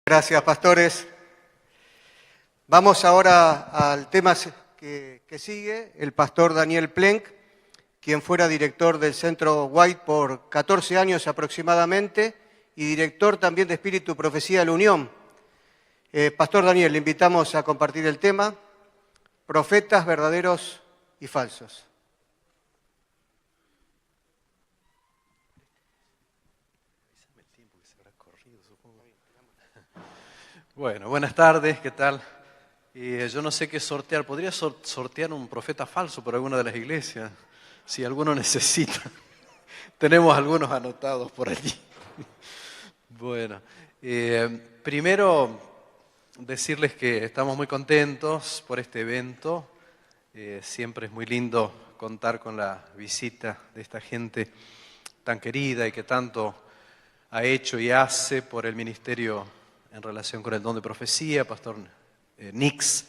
Gracias, pastores. Vamos ahora al tema que sigue, el pastor Daniel Plenk, quien fuera director del Centro White por 14 años aproximadamente y director también de Espíritu y Profecía de la Unión. Pastor Daniel, le invitamos a compartir el tema, profetas verdaderos y falsos. Bueno, buenas tardes, ¿qué tal? Yo no sé qué sortear. ¿Podría sortear un profeta falso por alguna de las iglesias? Si alguno necesita. Tenemos algunos anotados por allí. Bueno, primero decirles que estamos muy contentos por este evento. Siempre es muy lindo contar con la visita de esta gente tan querida y que tanto ha hecho y hace por el ministerio en relación con el don de profecía, Pastor Nix,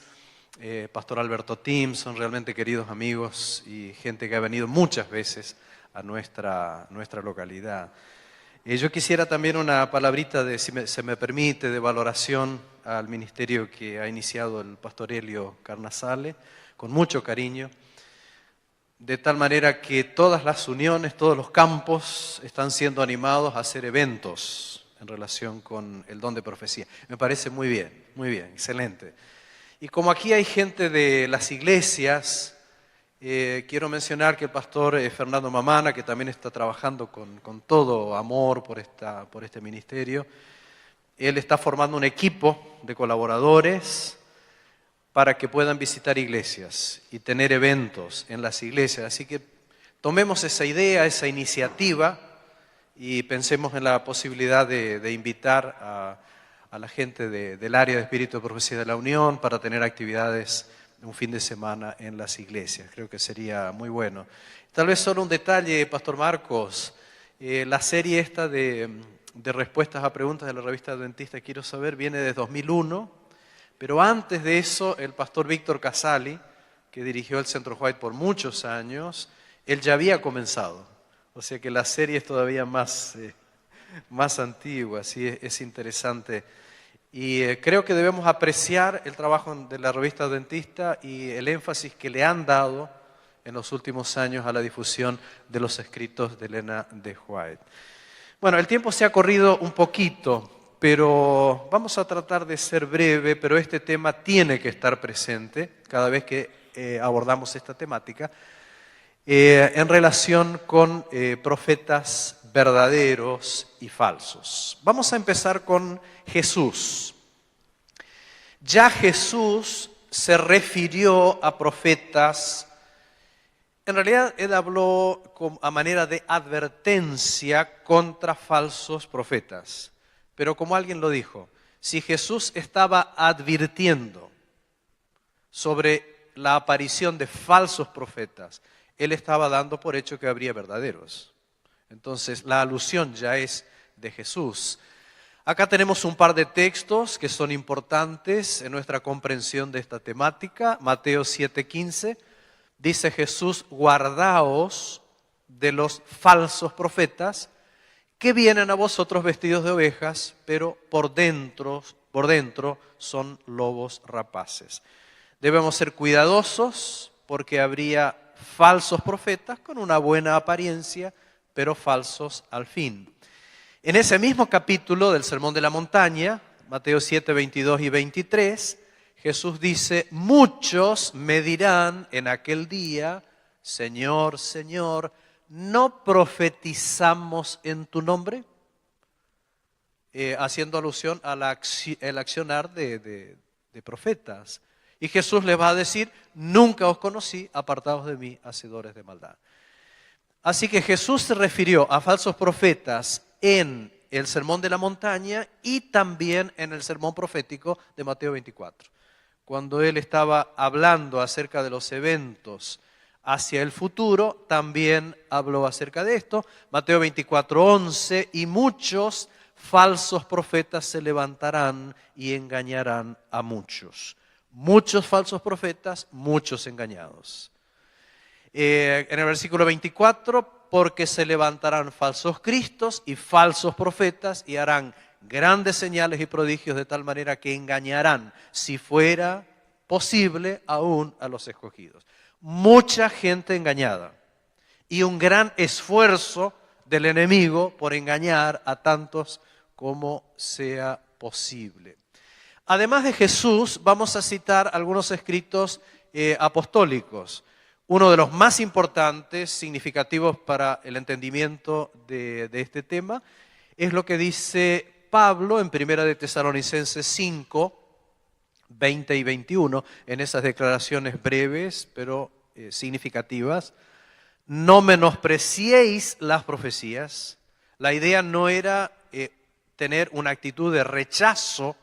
Pastor Alberto Tim, son realmente queridos amigos y gente que ha venido muchas veces a nuestra localidad. Yo quisiera también una palabrita, si se me permite, de valoración al ministerio que ha iniciado el Pastor Helio Carnazale, con mucho cariño, de tal manera que todas las uniones, todos los campos están siendo animados a hacer eventos en relación con el don de profecía. Me parece muy bien, excelente. Y como aquí hay gente de las iglesias, quiero mencionar que el pastor Fernando Mamana, que también está trabajando con todo amor por este ministerio, él está formando un equipo de colaboradores para que puedan visitar iglesias y tener eventos en las iglesias. Así que tomemos esa idea, esa iniciativa, y pensemos en la posibilidad de invitar a la gente del área de Espíritu y Profecía de la Unión para tener actividades un fin de semana en las iglesias. Creo que sería muy bueno. Tal vez solo un detalle, Pastor Marcos. La serie esta de respuestas a preguntas de la revista Adventista Quiero Saber viene de 2001, pero antes de eso el pastor Víctor Casali, que dirigió el Centro White por muchos años, él ya había comenzado. O sea que la serie es todavía más antigua, así es interesante. Y creo que debemos apreciar el trabajo de la revista Adventista y el énfasis que le han dado en los últimos años a la difusión de los escritos de Elena de White. Bueno, el tiempo se ha corrido un poquito, pero vamos a tratar de ser breve, pero este tema tiene que estar presente cada vez que abordamos esta temática. En relación con profetas verdaderos y falsos. Vamos a empezar con Jesús. Ya Jesús se refirió a profetas, en realidad él habló a manera de advertencia contra falsos profetas. Pero como alguien lo dijo, si Jesús estaba advirtiendo sobre la aparición de falsos profetas, él estaba dando por hecho que habría verdaderos. Entonces, la alusión ya es de Jesús. Acá tenemos un par de textos que son importantes en nuestra comprensión de esta temática. Mateo 7:15, dice Jesús, guardaos de los falsos profetas que vienen a vosotros vestidos de ovejas, pero por dentro son lobos rapaces. Debemos ser cuidadosos porque habría falsos profetas con una buena apariencia, pero falsos al fin. En ese mismo capítulo del Sermón de la Montaña, Mateo 7, 22 y 23, Jesús dice, muchos me dirán en aquel día, Señor, Señor, ¿no profetizamos en tu nombre? Haciendo alusión al accionar de profetas. Y Jesús les va a decir, nunca os conocí, apartados de mí, hacedores de maldad. Así que Jesús se refirió a falsos profetas en el Sermón de la Montaña y también en el sermón profético de Mateo 24. Cuando él estaba hablando acerca de los eventos hacia el futuro, también habló acerca de esto. Mateo 24:11, y muchos falsos profetas se levantarán y engañarán a muchos. Muchos falsos profetas, muchos engañados. En el versículo 24, porque se levantarán falsos cristos y falsos profetas y harán grandes señales y prodigios de tal manera que engañarán, si fuera posible, aún a los escogidos. Mucha gente engañada y un gran esfuerzo del enemigo por engañar a tantos como sea posible. Además de Jesús, vamos a citar algunos escritos apostólicos. Uno de los más importantes, significativos para el entendimiento de este tema, es lo que dice Pablo en 1 de Tesalonicenses 5, 20 y 21, en esas declaraciones breves pero significativas. No menospreciéis las profecías. La idea no era tener una actitud de rechazo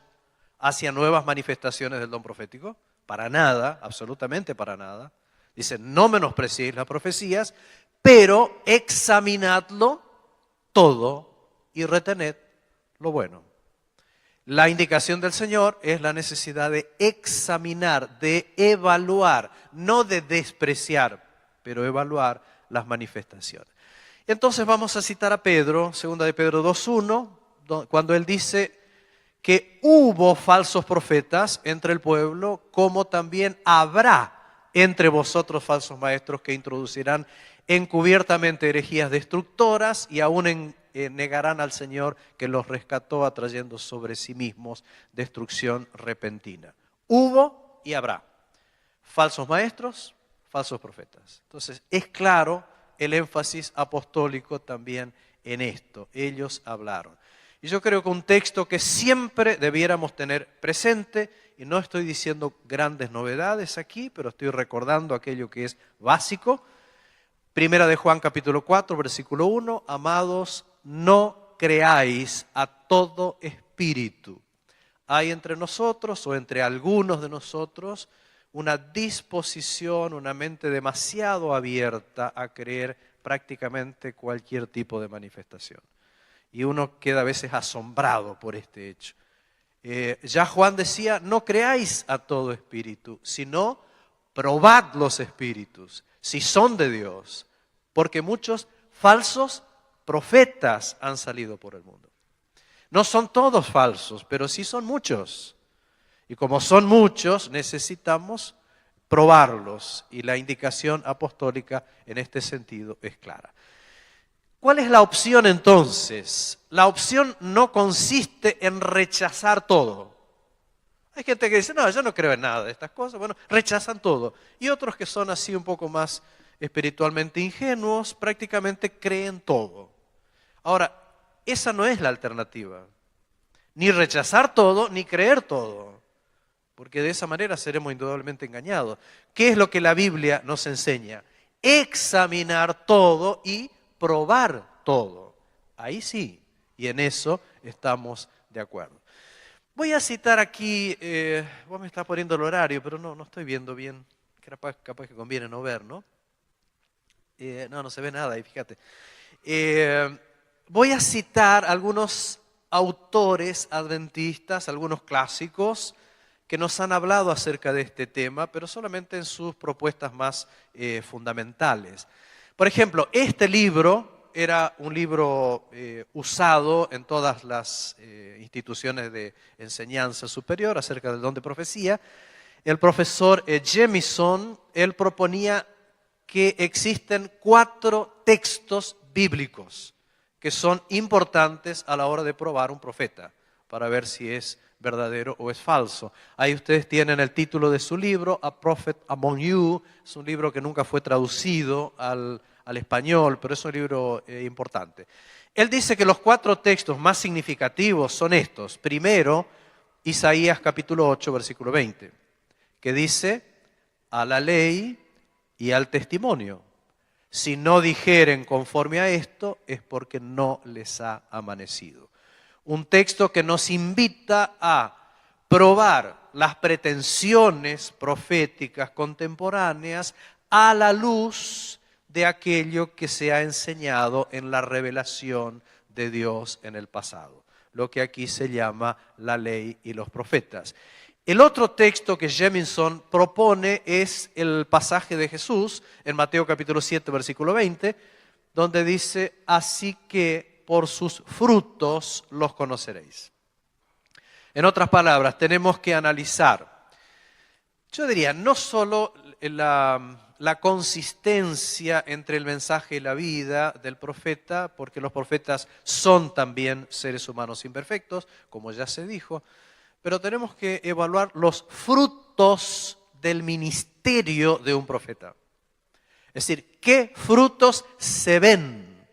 hacia nuevas manifestaciones del don profético, para nada, absolutamente para nada. Dice, no menospreciéis las profecías, pero examinadlo todo y retened lo bueno. La indicación del Señor es la necesidad de examinar, de evaluar, no de despreciar, pero evaluar las manifestaciones. Entonces vamos a citar a Pedro, 2 de Pedro 2:1, cuando él dice que hubo falsos profetas entre el pueblo, como también habrá entre vosotros falsos maestros que introducirán encubiertamente herejías destructoras y aún negarán al Señor que los rescató, atrayendo sobre sí mismos destrucción repentina. Hubo y habrá falsos maestros, falsos profetas. Entonces es claro el énfasis apostólico también en esto. Ellos hablaron. Y yo creo que un texto que siempre debiéramos tener presente, y no estoy diciendo grandes novedades aquí, pero estoy recordando aquello que es básico. Primera de Juan capítulo 4, versículo 1, amados, no creáis a todo espíritu. Hay entre nosotros o entre algunos de nosotros una disposición, una mente demasiado abierta a creer prácticamente cualquier tipo de manifestación. Y uno queda a veces asombrado por este hecho. Ya Juan decía, no creáis a todo espíritu, sino probad los espíritus, si son de Dios, porque muchos falsos profetas han salido por el mundo. No son todos falsos, pero sí son muchos. Y como son muchos, necesitamos probarlos. Y la indicación apostólica en este sentido es clara. ¿Cuál es la opción entonces? La opción no consiste en rechazar todo. Hay gente que dice, no, yo no creo en nada de estas cosas. Bueno, rechazan todo. Y otros que son así un poco más espiritualmente ingenuos, prácticamente creen todo. Ahora, esa no es la alternativa. Ni rechazar todo, ni creer todo. Porque de esa manera seremos indudablemente engañados. ¿Qué es lo que la Biblia nos enseña? Examinar todo y probar todo. Ahí sí, y en eso estamos de acuerdo. Voy a citar aquí, vos me estás poniendo el horario, pero no estoy viendo bien, capaz que conviene no ver, ¿no? No se ve nada ahí, fíjate. Voy a citar algunos autores adventistas, algunos clásicos, que nos han hablado acerca de este tema, pero solamente en sus propuestas más fundamentales. Por ejemplo, este libro era un libro usado en todas las instituciones de enseñanza superior acerca del don de profecía. El profesor Jamieson, él proponía que existen 4 textos bíblicos que son importantes a la hora de probar un profeta, para ver si es verdadero o es falso. Ahí ustedes tienen el título de su libro, A Prophet Among You. Es un libro que nunca fue traducido al español, pero es un libro importante. Él dice que los 4 textos más significativos son estos. Primero, Isaías capítulo 8, versículo 20, que dice, a la ley y al testimonio. Si no dijeren conforme a esto, es porque no les ha amanecido. Un texto que nos invita a probar las pretensiones proféticas contemporáneas a la luz de aquello que se ha enseñado en la revelación de Dios en el pasado, lo que aquí se llama la ley y los profetas. El otro texto que Jamieson propone es el pasaje de Jesús en Mateo capítulo 7, versículo 20, donde dice, así que por sus frutos los conoceréis. En otras palabras, tenemos que analizar, yo diría, no solo la consistencia entre el mensaje y la vida del profeta, porque los profetas son también seres humanos imperfectos, como ya se dijo, pero tenemos que evaluar los frutos del ministerio de un profeta. Es decir, ¿qué frutos se ven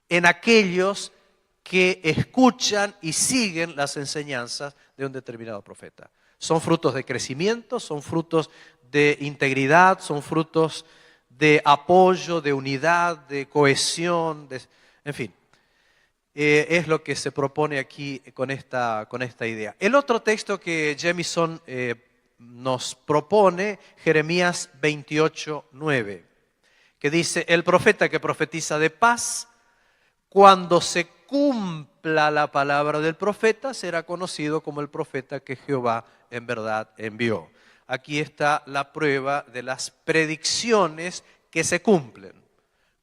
en aquellos que escuchan y siguen las enseñanzas de un determinado profeta? Son frutos de crecimiento, son frutos de integridad, son frutos de apoyo, de unidad, de cohesión, en fin. Es lo que se propone aquí con esta idea. El otro texto que Jamieson nos propone, Jeremías 28:9, que dice: el profeta que profetiza de paz, cuando se cumpla la palabra del profeta, será conocido como el profeta que Jehová en verdad envió. Aquí está la prueba de las predicciones que se cumplen,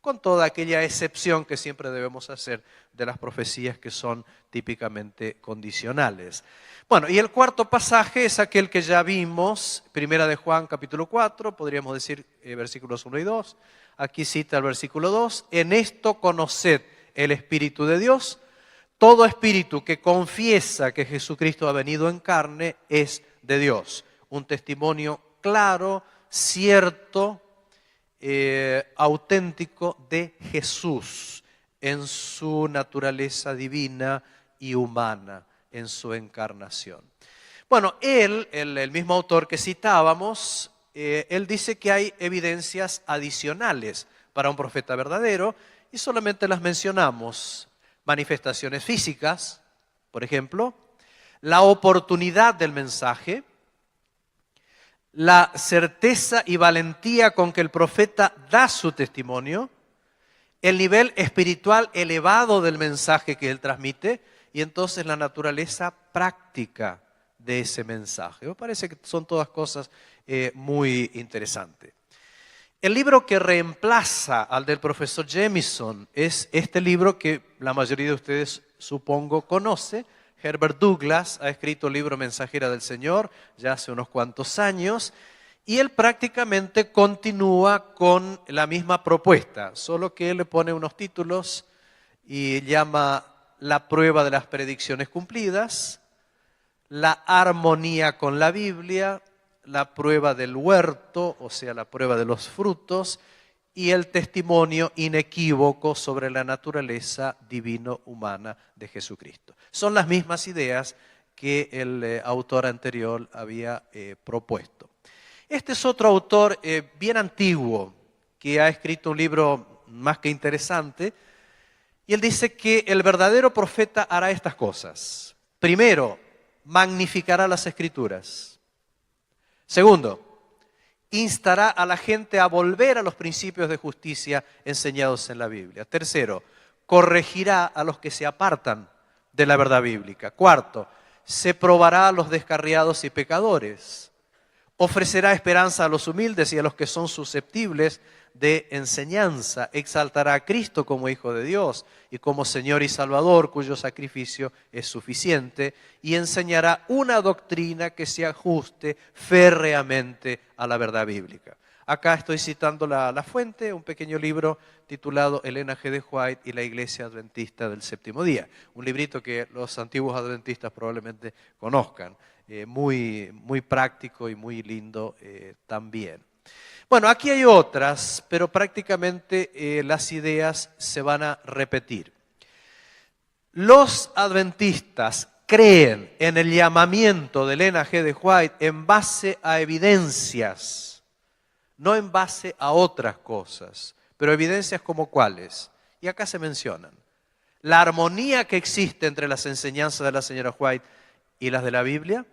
con toda aquella excepción que siempre debemos hacer de las profecías que son típicamente condicionales. Bueno, y el cuarto pasaje es aquel que ya vimos, Primera de Juan capítulo 4, podríamos decir versículos 1 y 2. Aquí cita el versículo 2, en esto conoced el Espíritu de Dios, todo espíritu que confiesa que Jesucristo ha venido en carne es de Dios. Un testimonio claro, cierto, auténtico de Jesús en su naturaleza divina y humana, en su encarnación. Bueno, el mismo autor que citábamos, él dice que hay evidencias adicionales para un profeta verdadero y solamente las mencionamos. Manifestaciones físicas, por ejemplo, la oportunidad del mensaje, la certeza y valentía con que el profeta da su testimonio, el nivel espiritual elevado del mensaje que él transmite y entonces la naturaleza práctica de ese mensaje. Me parece que son todas cosas muy interesantes. El libro que reemplaza al del profesor Jamieson es este libro que la mayoría de ustedes supongo conoce. Herbert Douglass ha escrito el libro Mensajera del Señor ya hace unos cuantos años y él prácticamente continúa con la misma propuesta, solo que él le pone unos títulos y llama La prueba de las predicciones cumplidas, La armonía con la Biblia, La prueba del huerto, o sea, la prueba de los frutos, y el testimonio inequívoco sobre la naturaleza divino-humana de Jesucristo. Son las mismas ideas que el autor anterior había propuesto. Este es otro autor bien antiguo que ha escrito un libro más que interesante y él dice que el verdadero profeta hará estas cosas. Primero, magnificará las Escrituras. Segundo, instará a la gente a volver a los principios de justicia enseñados en la Biblia. Tercero, corregirá a los que se apartan de la verdad bíblica. Cuarto, se probará a los descarriados y pecadores. Ofrecerá esperanza a los humildes y a los que son susceptibles de enseñanza. Exaltará a Cristo como Hijo de Dios y como Señor y Salvador, cuyo sacrificio es suficiente, y enseñará una doctrina que se ajuste férreamente a la verdad bíblica. Acá estoy citando la fuente, un pequeño libro titulado Elena G. de White y la Iglesia Adventista del Séptimo Día. Un librito que los antiguos adventistas probablemente conozcan. Muy práctico y muy lindo también. Bueno, aquí hay otras, pero prácticamente las ideas se van a repetir. Los adventistas creen en el llamamiento de Elena G. de White en base a evidencias, no en base a otras cosas, pero evidencias como cuáles. Y acá se mencionan. La armonía que existe entre las enseñanzas de la señora White y las de la Biblia.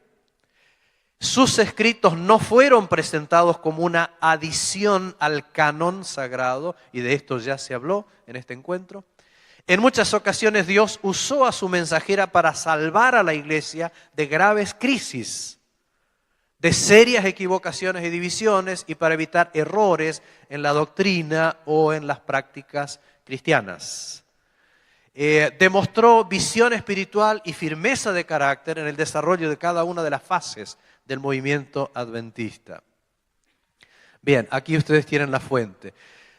Sus escritos no fueron presentados como una adición al canon sagrado, y de esto ya se habló en este encuentro. En muchas ocasiones Dios usó a su mensajera para salvar a la iglesia de graves crisis, de serias equivocaciones y divisiones, y para evitar errores en la doctrina o en las prácticas cristianas. Demostró visión espiritual y firmeza de carácter en el desarrollo de cada una de las fases del movimiento adventista. Bien, aquí ustedes tienen la fuente.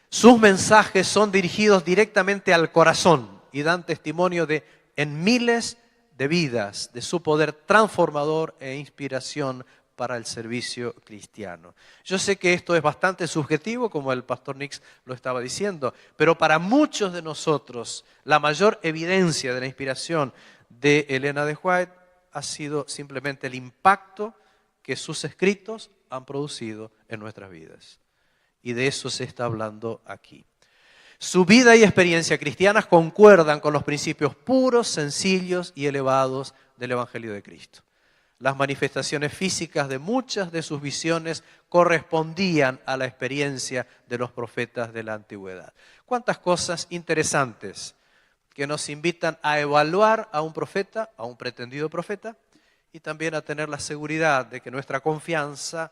Sus mensajes son dirigidos directamente al corazón y dan testimonio en miles de vidas de su poder transformador e inspiración para el servicio cristiano. Yo sé que esto es bastante subjetivo, como el pastor Nix lo estaba diciendo, pero para muchos de nosotros la mayor evidencia de la inspiración de Elena de White ha sido simplemente el impacto que sus escritos han producido en nuestras vidas. Y de eso se está hablando aquí. Su vida y experiencia cristianas concuerdan con los principios puros, sencillos y elevados del Evangelio de Cristo. Las manifestaciones físicas de muchas de sus visiones correspondían a la experiencia de los profetas de la antigüedad. Cuántas cosas interesantes que nos invitan a evaluar a un profeta, a un pretendido profeta, y también a tener la seguridad de que nuestra confianza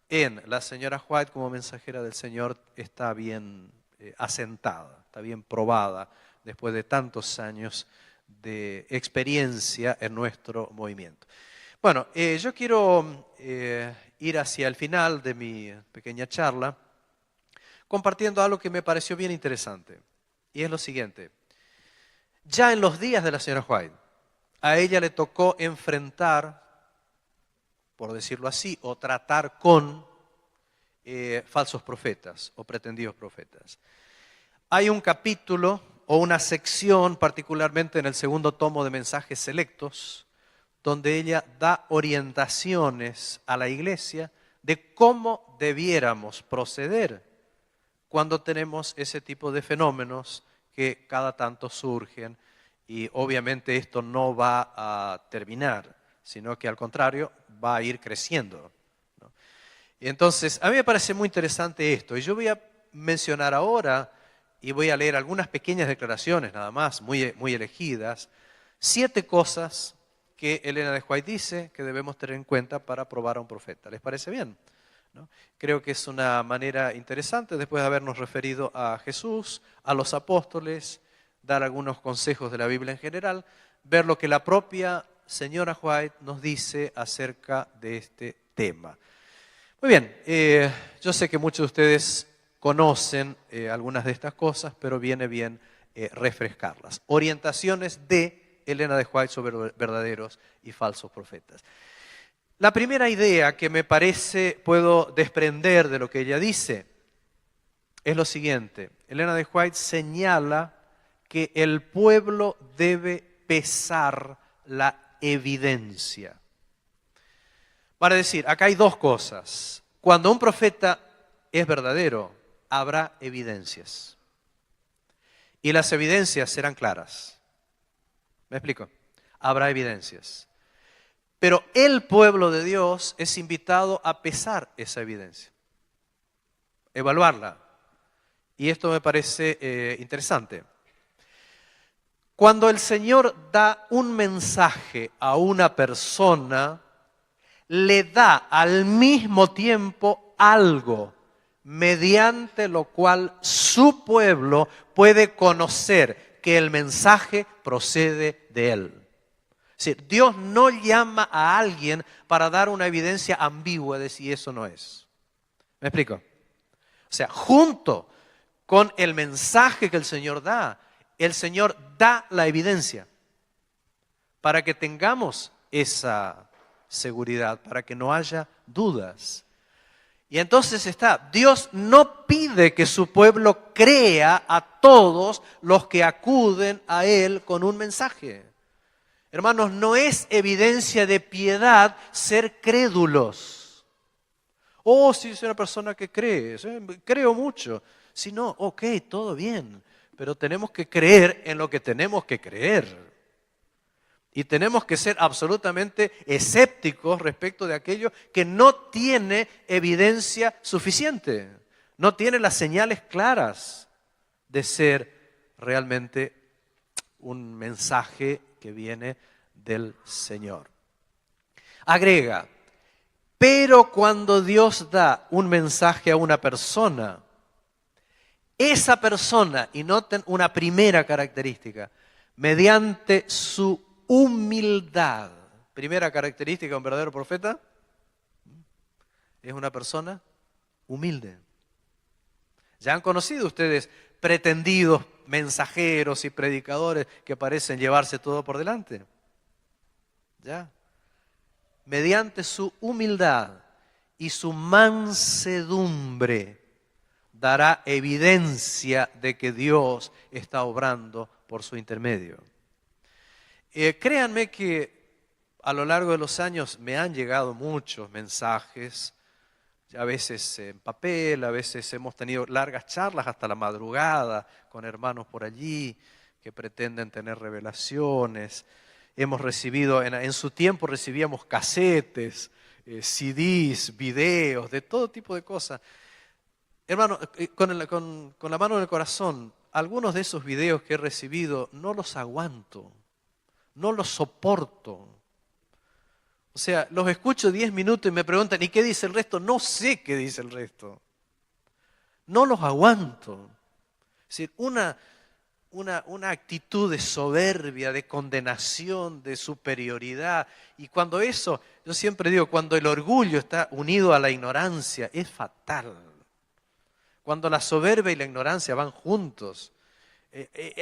en la señora White como mensajera del Señor está bien asentada, está bien probada después de tantos años de experiencia en nuestro movimiento. Bueno, yo quiero ir hacia el final de mi pequeña charla compartiendo algo que me pareció bien interesante. Y es lo siguiente. Ya en los días de la señora White, a ella le tocó enfrentar, por decirlo así, o tratar con falsos profetas o pretendidos profetas. Hay un capítulo o una sección, particularmente en el segundo tomo de Mensajes Selectos, donde ella da orientaciones a la iglesia de cómo debiéramos proceder cuando tenemos ese tipo de fenómenos que cada tanto surgen, y obviamente esto no va a terminar, sino que al contrario va a ir creciendo, ¿no? Y entonces, a mí me parece muy interesante esto, y yo voy a mencionar ahora, y voy a leer algunas pequeñas declaraciones nada más, muy elegidas, 7 cosas que Elena de White dice que debemos tener en cuenta para probar a un profeta. ¿Les parece bien? ¿No? Creo que es una manera interesante, después de habernos referido a Jesús, a los apóstoles, dar algunos consejos de la Biblia en general, ver lo que la propia señora White nos dice acerca de este tema. Muy bien, yo sé que muchos de ustedes conocen algunas de estas cosas, pero viene bien refrescarlas. Orientaciones de Elena de White sobre verdaderos y falsos profetas. La primera idea que me parece puedo desprender de lo que ella dice es lo siguiente. Elena de White señala que el pueblo debe pesar la evidencia. Para decir, acá hay 2 cosas. Cuando un profeta es verdadero, habrá evidencias. Y las evidencias serán claras. ¿Me explico? Habrá evidencias. Pero el pueblo de Dios es invitado a pesar esa evidencia, evaluarla. Y esto me parece interesante. Cuando el Señor da un mensaje a una persona, le da al mismo tiempo algo mediante lo cual su pueblo puede conocer que el mensaje procede de Él. Es decir, Dios no llama a alguien para dar una evidencia ambigua de si eso no es. ¿Me explico? O sea, junto con el mensaje que el Señor da la evidencia para que tengamos esa seguridad, para que no haya dudas. Y entonces Dios no pide que su pueblo crea a todos los que acuden a Él con un mensaje. Hermanos, no es evidencia de piedad ser crédulos. Oh, si es una persona que cree, creo mucho. Si no, ok, todo bien, pero tenemos que creer en lo que tenemos que creer. Y tenemos que ser absolutamente escépticos respecto de aquello que no tiene evidencia suficiente, no tiene las señales claras de ser realmente un mensaje que viene del Señor. Agrega, pero cuando Dios da un mensaje a una persona, esa persona, y noten una primera característica, mediante su humildad. Primera característica de un verdadero profeta es una persona humilde. Ya han conocido ustedes pretendidos mensajeros y predicadores que parecen llevarse todo por delante. ¿Ya? Mediante su humildad y su mansedumbre dará evidencia de que Dios está obrando por su intermedio. Créanme que a lo largo de los años me han llegado muchos mensajes, a veces en papel, a veces hemos tenido largas charlas hasta la madrugada con hermanos por allí que pretenden tener revelaciones. Hemos recibido, en su tiempo recibíamos casetes, CDs, videos, de todo tipo de cosas. Hermano, con la mano en el corazón, algunos de esos videos que he recibido no los aguanto, no los soporto. O sea, los escucho 10 minutos y me preguntan, ¿y qué dice el resto? No sé qué dice el resto. No los aguanto. Es decir, una actitud de soberbia, de condenación, de superioridad. Y cuando eso, yo siempre digo, cuando el orgullo está unido a la ignorancia, es fatal. Cuando la soberbia y la ignorancia van juntos,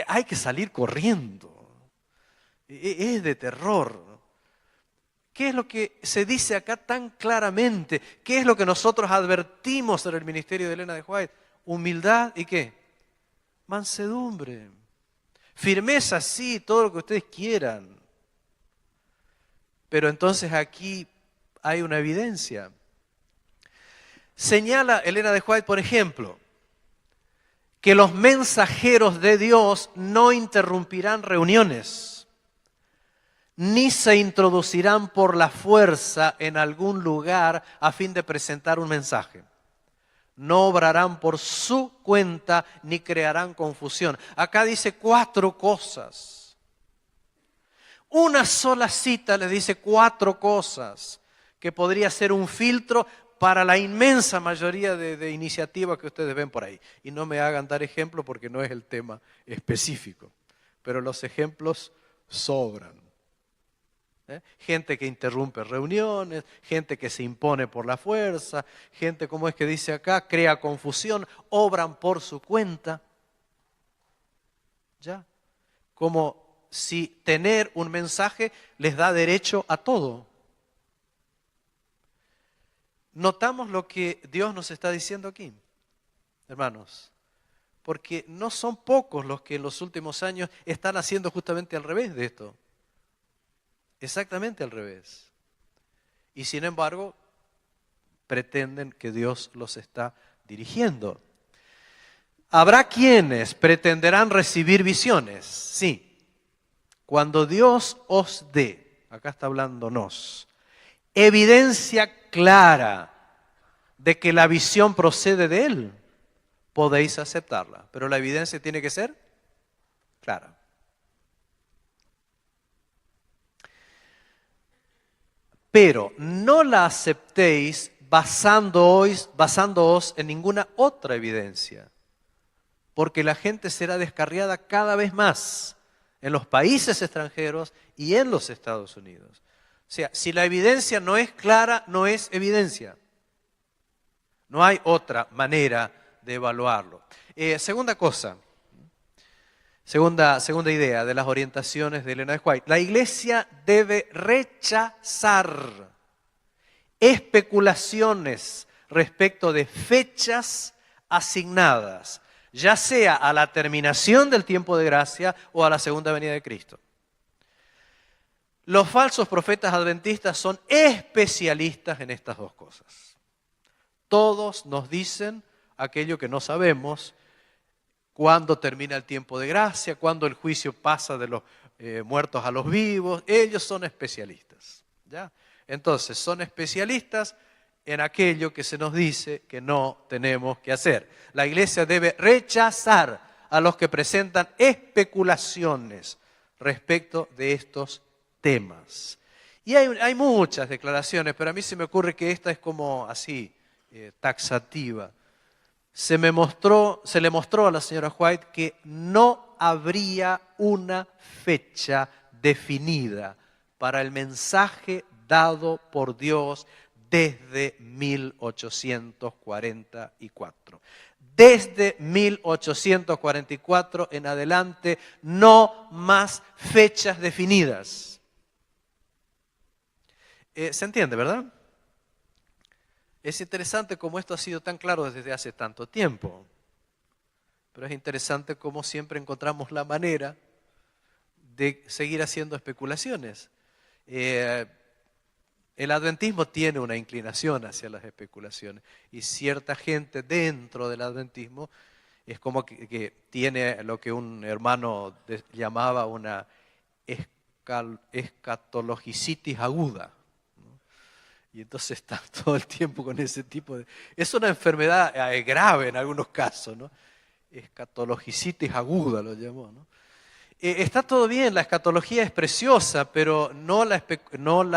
hay que salir corriendo. Es de terror. ¿Qué es lo que se dice acá tan claramente? ¿Qué es lo que nosotros advertimos en el ministerio de Elena de White? Humildad y ¿qué? Mansedumbre. Firmeza, sí, todo lo que ustedes quieran. Pero entonces aquí hay una evidencia. Señala Elena de White, por ejemplo, que los mensajeros de Dios no interrumpirán reuniones, ni se introducirán por la fuerza en algún lugar a fin de presentar un mensaje. No obrarán por su cuenta ni crearán confusión. Acá dice 4 cosas. Una sola cita les dice 4 cosas que podría ser un filtro para la inmensa mayoría de iniciativas que ustedes ven por ahí. Y no me hagan dar ejemplo porque no es el tema específico. Pero los ejemplos sobran. Gente que interrumpe reuniones, gente que se impone por la fuerza, gente, como es que dice acá, crea confusión, obran por su cuenta. ¿Ya? Como si tener un mensaje les da derecho a todo. ¿Notamos lo que Dios nos está diciendo aquí, hermanos? Porque no son pocos los que en los últimos años están haciendo justamente al revés de esto. Exactamente al revés. Y sin embargo, pretenden que Dios los está dirigiendo. Habrá quienes pretenderán recibir visiones, sí. Cuando Dios os dé, acá está hablándonos, evidencia clara de que la visión procede de Él, podéis aceptarla. Pero la evidencia tiene que ser clara. Pero no la aceptéis basándoos en ninguna otra evidencia, porque la gente será descarriada cada vez más en los países extranjeros y en los Estados Unidos. O sea, si la evidencia no es clara, no es evidencia. No hay otra manera de evaluarlo. Segunda cosa. Segunda idea de las orientaciones de Elena de White. La iglesia debe rechazar especulaciones respecto de fechas asignadas, ya sea a la terminación del tiempo de gracia o a la segunda venida de Cristo. Los falsos profetas adventistas son especialistas en estas dos cosas. Todos nos dicen aquello que no sabemos. Cuándo termina el tiempo de gracia, cuándo el juicio pasa de los muertos a los vivos. Ellos son especialistas. ¿Ya? Entonces, son especialistas en aquello que se nos dice que no tenemos que hacer. La iglesia debe rechazar a los que presentan especulaciones respecto de estos temas. Y hay muchas declaraciones, pero a mí se me ocurre que esta es como así, taxativa. Se le mostró a la señora White que no no habría una fecha definida para el mensaje dado por Dios desde 1844. Desde 1844 en adelante, no más fechas definidas. ¿Se entiende, verdad? Es interesante cómo esto ha sido tan claro desde hace tanto tiempo. Pero es interesante cómo siempre encontramos la manera de seguir haciendo especulaciones. El adventismo tiene una inclinación hacia las especulaciones y cierta gente dentro del adventismo es como que tiene lo que un hermano llamaba una escatologicitis aguda, ¿no? Y entonces está todo el tiempo con ese tipo de... Es una enfermedad grave en algunos casos, ¿no? Escatologicitis aguda lo llamó, ¿no? Está todo bien, la escatología es preciosa, pero no la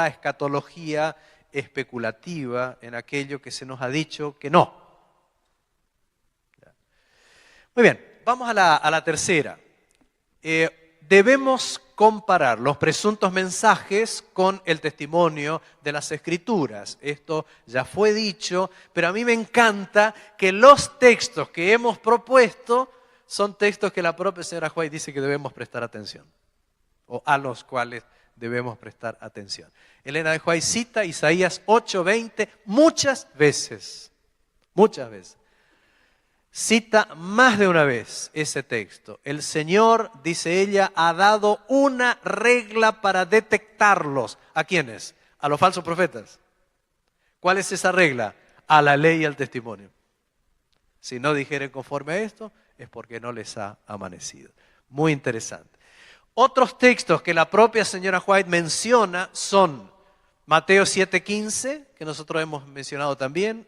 escatología especulativa en aquello que se nos ha dicho que no. Muy bien, vamos a la tercera. Debemos comparar los presuntos mensajes con el testimonio de las Escrituras. Esto ya fue dicho, pero a mí me encanta que los textos que hemos propuesto son textos que la propia señora White dice que debemos prestar atención, o a los cuales debemos prestar atención. Elena de White cita Isaías 8:20 muchas veces. Cita más de una vez ese texto. El Señor, dice ella, ha dado una regla para detectarlos. ¿A quiénes? A los falsos profetas. ¿Cuál es esa regla? A la ley y al testimonio. Si no dijeren conforme a esto, es porque no les ha amanecido. Muy interesante. Otros textos que la propia señora White menciona son Mateo 7:15, que nosotros hemos mencionado también,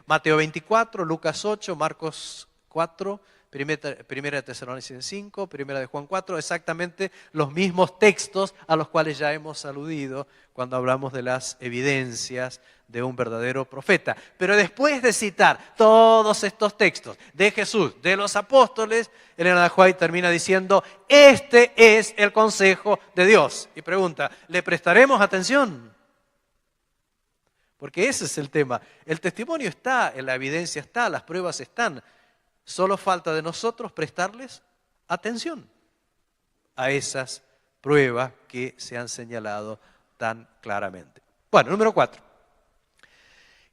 Mateo 24, Lucas 8, Marcos 4, Primera de Tesalonicenses 5, Primera de Juan 4, exactamente los mismos textos a los cuales ya hemos aludido cuando hablamos de las evidencias de un verdadero profeta. Pero después de citar todos estos textos de Jesús, de los apóstoles, Elena de White termina diciendo, este es el consejo de Dios. Y pregunta, ¿le prestaremos atención? Porque ese es el tema. El testimonio está, la evidencia está, las pruebas están. Solo falta de nosotros prestarles atención a esas pruebas que se han señalado tan claramente. Bueno, número 4.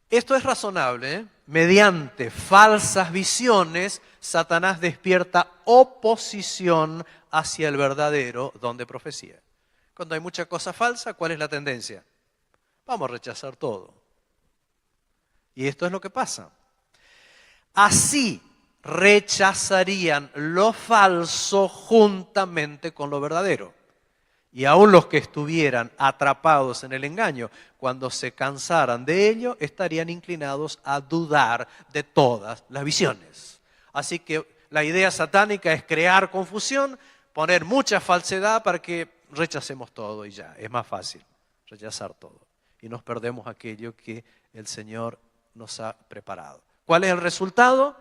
Esto es razonable, ¿eh? Mediante falsas visiones, Satanás despierta oposición hacia el verdadero don de profecía. Cuando hay mucha cosa falsa, ¿cuál es la tendencia? Vamos a rechazar todo. Y esto es lo que pasa. Así rechazarían lo falso juntamente con lo verdadero. Y aún los que estuvieran atrapados en el engaño, cuando se cansaran de ello, estarían inclinados a dudar de todas las visiones. Así que la idea satánica es crear confusión, poner mucha falsedad para que rechacemos todo y ya, es más fácil rechazar todo. Y nos perdemos aquello que el Señor nos ha preparado. ¿Cuál es el resultado?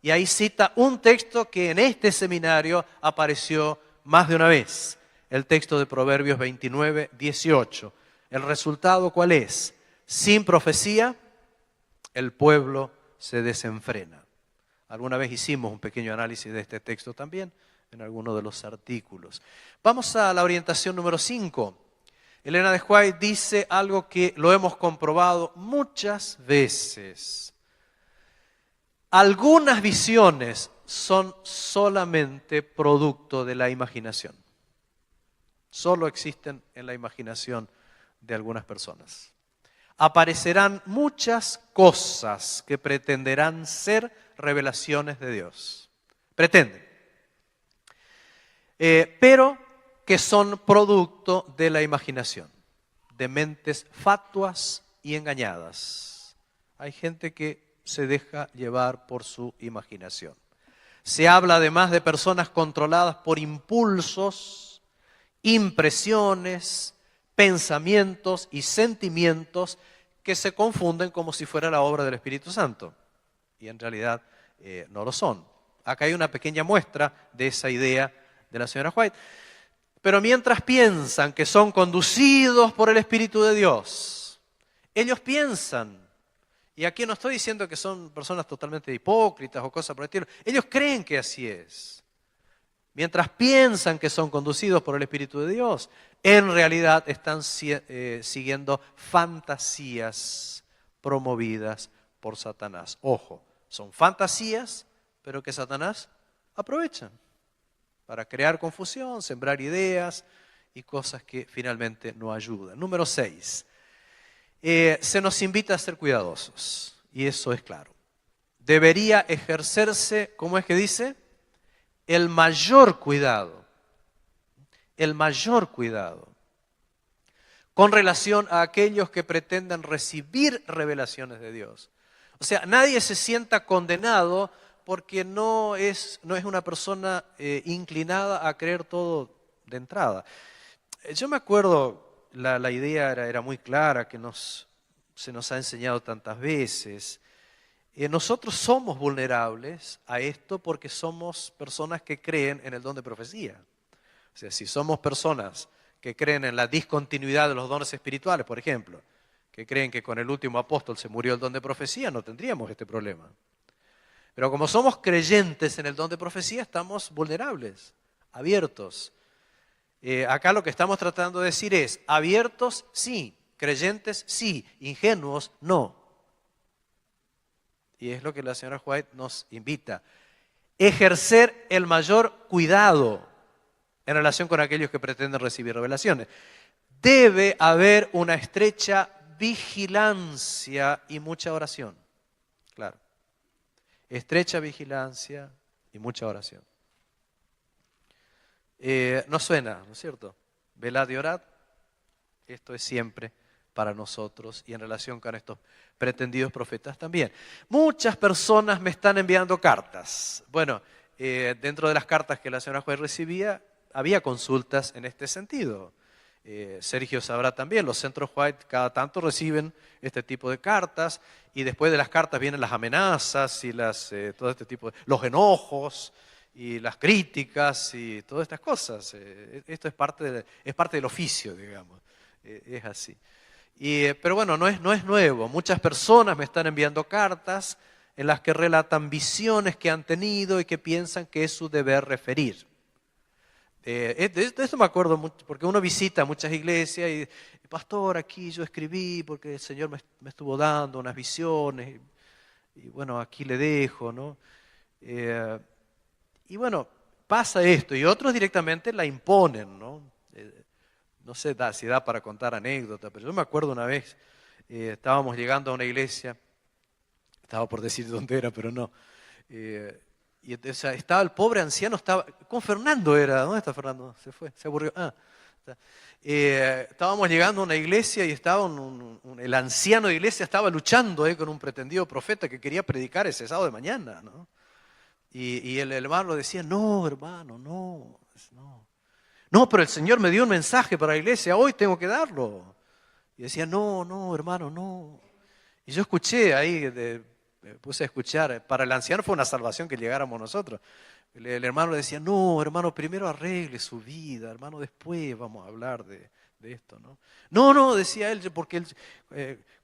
Y ahí cita un texto que en este seminario apareció más de una vez. El texto de Proverbios 29:18. ¿El resultado cuál es? Sin profecía, el pueblo se desenfrena. Alguna vez hicimos un pequeño análisis de este texto también, en alguno de los artículos. Vamos a la orientación número 5. Elena de White dice algo que lo hemos comprobado muchas veces. Algunas visiones son solamente producto de la imaginación. Solo existen en la imaginación de algunas personas. Aparecerán muchas cosas que pretenderán ser revelaciones de Dios. Pretenden. Pero que son producto de la imaginación, de mentes fatuas y engañadas. Hay gente que se deja llevar por su imaginación. Se habla además de personas controladas por impulsos, impresiones, pensamientos y sentimientos que se confunden como si fuera la obra del Espíritu Santo. Y en realidad no lo son. Acá hay una pequeña muestra de esa idea de la señora White. Pero mientras piensan que son conducidos por el Espíritu de Dios, ellos piensan, y aquí no estoy diciendo que son personas totalmente hipócritas o cosas por el estilo, ellos creen que así es. Mientras piensan que son conducidos por el Espíritu de Dios, en realidad están siguiendo fantasías promovidas por Satanás. Ojo, son fantasías, pero que Satanás aprovecha para crear confusión, sembrar ideas y cosas que finalmente no ayudan. Número 6. Se nos invita a ser cuidadosos, y eso es claro. Debería ejercerse, ¿cómo es que dice? El mayor cuidado con relación a aquellos que pretenden recibir revelaciones de Dios. O sea, nadie se sienta condenado porque no es una persona inclinada a creer todo de entrada. Yo me acuerdo, la idea era muy clara, que se nos ha enseñado tantas veces. Nosotros somos vulnerables a esto porque somos personas que creen en el don de profecía. O sea, si somos personas que creen en la discontinuidad de los dones espirituales, por ejemplo, que creen que con el último apóstol se murió el don de profecía, no tendríamos este problema. Pero como somos creyentes en el don de profecía, estamos vulnerables, abiertos. Acá lo que estamos tratando de decir es, abiertos sí, creyentes sí, ingenuos no. Y es lo que la señora White nos invita. Ejercer el mayor cuidado en relación con aquellos que pretenden recibir revelaciones. Debe haber una estrecha vigilancia y mucha oración. Claro. Estrecha vigilancia y mucha oración. No suena, ¿no es cierto? Velad y orad. Esto es siempre para nosotros y en relación con estos pretendidos profetas también. Muchas personas me están enviando cartas. Bueno, dentro de las cartas que la señora Juez recibía, había consultas en este sentido. Sergio sabrá también, los centros White cada tanto reciben este tipo de cartas y después de las cartas vienen las amenazas y todo este tipo de los enojos y las críticas y todas estas cosas. Esto es parte del oficio, digamos. Es así. Pero bueno, no es nuevo. Muchas personas me están enviando cartas en las que relatan visiones que han tenido y que piensan que es su deber referir. De esto me acuerdo mucho, porque uno visita muchas iglesias y, pastor, aquí yo escribí porque el Señor me estuvo dando unas visiones y bueno, aquí le dejo, ¿no? Y bueno, pasa esto y otros directamente la imponen, ¿no? No sé si da para contar anécdotas, pero yo me acuerdo una vez, estábamos llegando a una iglesia, estaba por decir dónde era, pero no. Y entonces estaba el pobre anciano, con Fernando era, ¿dónde está Fernando? Se fue, se aburrió. Estábamos llegando a una iglesia y estaba el anciano de iglesia estaba luchando con un pretendido profeta que quería predicar ese sábado de mañana, ¿no? Y el hermano decía, no, hermano, no. No, pero el Señor me dio un mensaje para la iglesia, hoy tengo que darlo. Y decía, no, hermano, no. Y yo escuché ahí, me puse a escuchar, para el anciano fue una salvación que llegáramos nosotros. El hermano le decía, no, hermano, primero arregle su vida, hermano, después vamos a hablar de esto, ¿no? No, decía él, porque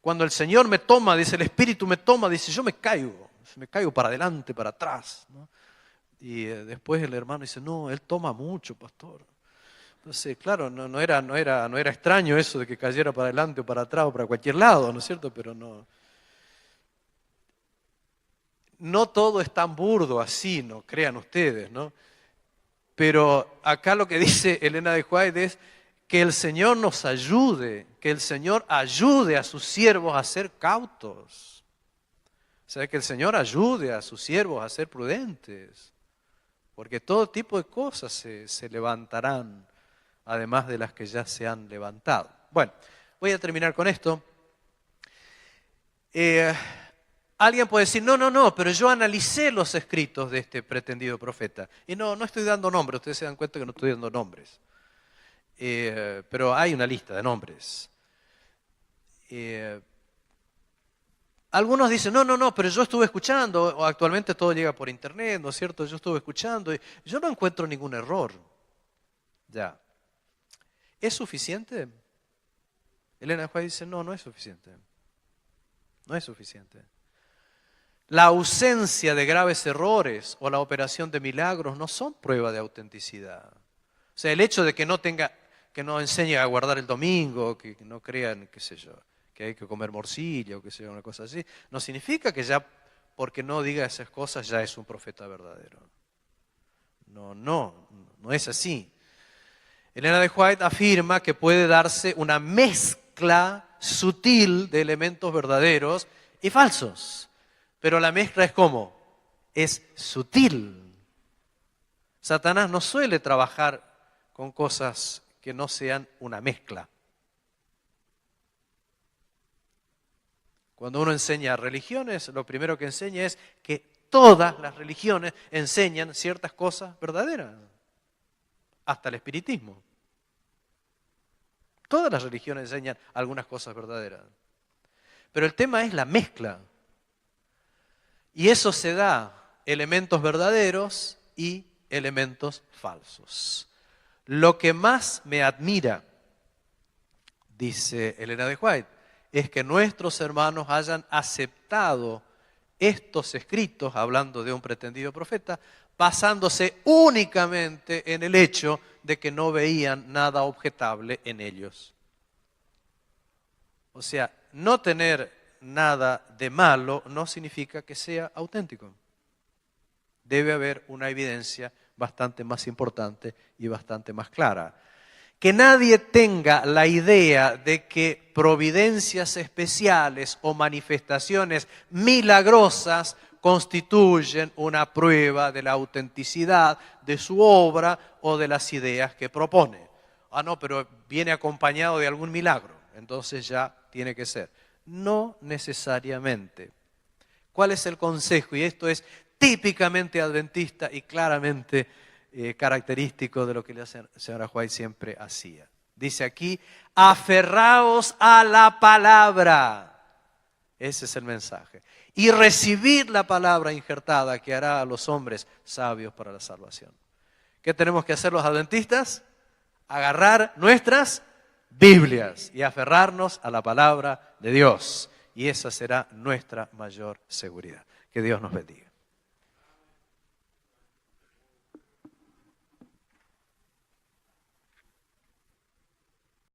cuando el Señor me toma, dice, el Espíritu me toma, dice, yo me caigo para adelante, para atrás, ¿no? Y después el hermano dice, no, él toma mucho, pastor. Entonces, claro, no era extraño eso de que cayera para adelante o para atrás o para cualquier lado, ¿no es cierto? Pero no todo es tan burdo así, no crean ustedes, ¿no? Pero acá lo que dice Elena de White es que el Señor nos ayude, que el Señor ayude a sus siervos a ser cautos. O sea, que el Señor ayude a sus siervos a ser prudentes, porque todo tipo de cosas se levantarán, además de las que ya se han levantado. Bueno, voy a terminar con esto. Alguien puede decir, no, pero yo analicé los escritos de este pretendido profeta. Y no estoy dando nombres, ustedes se dan cuenta que no estoy dando nombres. Pero hay una lista de nombres. Algunos dicen, no, pero yo estuve escuchando, o actualmente todo llega por internet, ¿no es cierto? Yo estuve escuchando y yo no encuentro ningún error. Ya. ¿Es suficiente? Elena de White dice, no es suficiente. No es suficiente. La ausencia de graves errores o la operación de milagros no son prueba de autenticidad. O sea, el hecho de que no enseñe a guardar el domingo, que no crean, qué sé yo, que hay que comer morcilla o qué sé yo, una cosa así, no significa que ya porque no diga esas cosas ya es un profeta verdadero. No es así. Elena de White afirma que puede darse una mezcla sutil de elementos verdaderos y falsos. Pero la mezcla es ¿cómo? Es sutil. Satanás no suele trabajar con cosas que no sean una mezcla. Cuando uno enseña religiones, lo primero que enseña es que todas las religiones enseñan ciertas cosas verdaderas. Hasta el espiritismo. Todas las religiones enseñan algunas cosas verdaderas. Pero el tema es la mezcla. Y eso se da elementos verdaderos y elementos falsos. Lo que más me admira, dice Elena de White, es que nuestros hermanos hayan aceptado estos escritos, hablando de un pretendido profeta, basándose únicamente en el hecho de que no veían nada objetable en ellos. O sea, no tener nada de malo no significa que sea auténtico. Debe haber una evidencia bastante más importante y bastante más clara. Que nadie tenga la idea de que providencias especiales o manifestaciones milagrosas constituyen una prueba de la autenticidad de su obra o de las ideas que propone. No, pero viene acompañado de algún milagro, entonces ya tiene que ser. No necesariamente. ¿Cuál es el consejo? Y esto es típicamente adventista y claramente característico de lo que la señora White siempre hacía. Dice aquí, aferraos a la palabra. Ese es el mensaje. Y recibid la palabra injertada que hará a los hombres sabios para la salvación. ¿Qué tenemos que hacer los adventistas? Agarrar nuestras Biblias y aferrarnos a la palabra de Dios. Y esa será nuestra mayor seguridad. Que Dios nos bendiga.